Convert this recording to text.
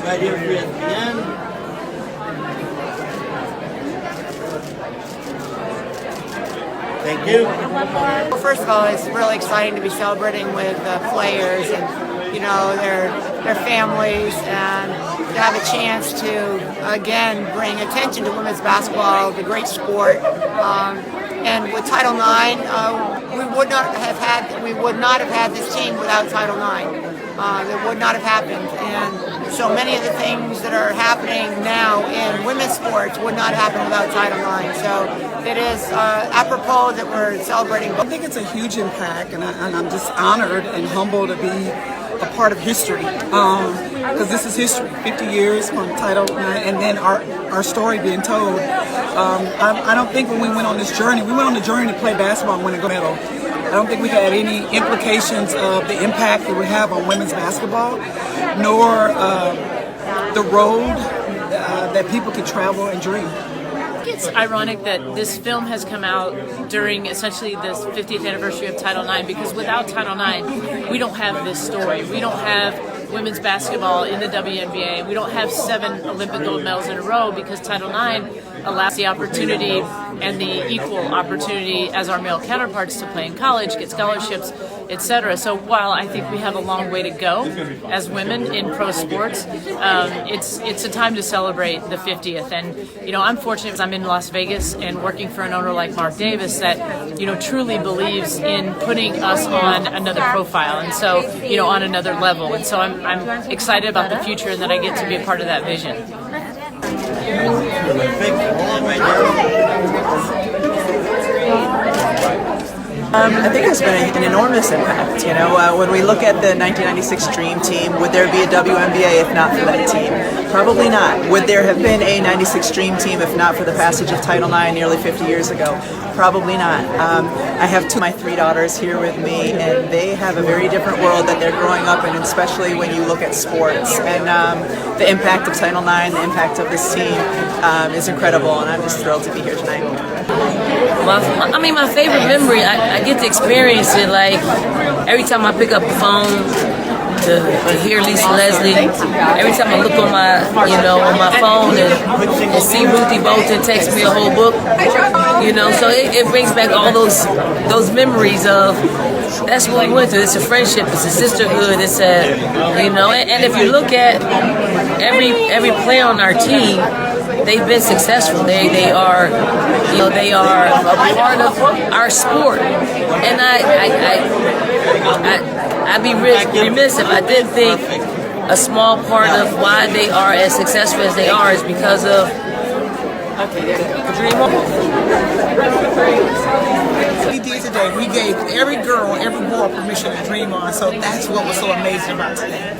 Right here for you at the end. Thank you. Well, first of all, it's really exciting to be celebrating with players and, you know, their families, and to have a chance to again bring attention to women's basketball, the great sport. And with Title IX, we would not have had this team without Title IX. It would not have happened, and so many of the things that are happening now in women's sports would not happen without Title IX. So it is apropos that we're celebrating. I think it's a huge impact, and I'm just honored and humbled to be a part of history, because this is history. 50 years from Title IX, and then our story being told. I don't think when we went on this journey, we went on the journey to play basketball and win a gold medal. I don't think we had any implications of the impact it would have on women's basketball, nor the road that people could travel and dream. It's ironic that this film has come out during essentially this 50th anniversary of Title IX, because without Title IX, we don't have this story. We don't have women's basketball in the WNBA. We don't have 7 Olympic gold medals in a row, because Title IX allows the opportunity and the equal opportunity as our male counterparts to play in college, get scholarships, etc. So while I think we have a long way to go as women in pro sports, it's a time to celebrate the 50th. And you know, I'm fortunate because I'm in Las Vegas and working for an owner like Mark Davis that, you know, truly believes in putting us on another profile, and so, you know, on another level. And so I'm excited about the future and that I get to be a part of that vision. I think it's been an enormous impact. You know, when we look at the 1996 Dream Team, would there be a WNBA if not for that team? Probably not. Would there have been a 96 Dream Team if not for the passage of Title IX nearly 50 years ago? Probably not. I have 2 of my 3 daughters here with me, and they have a very different world that they're growing up in, especially when you look at sports. And the impact of Title IX, the impact of this team is incredible, and I'm just thrilled to be here tonight. My favorite memory, I get to experience it, like every time I pick up the phone to hear Lisa Leslie, every time I look on my phone and see Ruthie Bolton text me a whole book, you know, so it brings back all those memories of, that's what we went through. It's a friendship, it's a sisterhood, it's a, you know, and if you look at every player on our team, they've been successful. They are, you know, they are a part of our sport, and I'd be remiss if I didn't think a small part of why they are as successful as they are is because of Dream On. We did today. We gave every girl, every boy permission to dream on. So that's what was so amazing about today.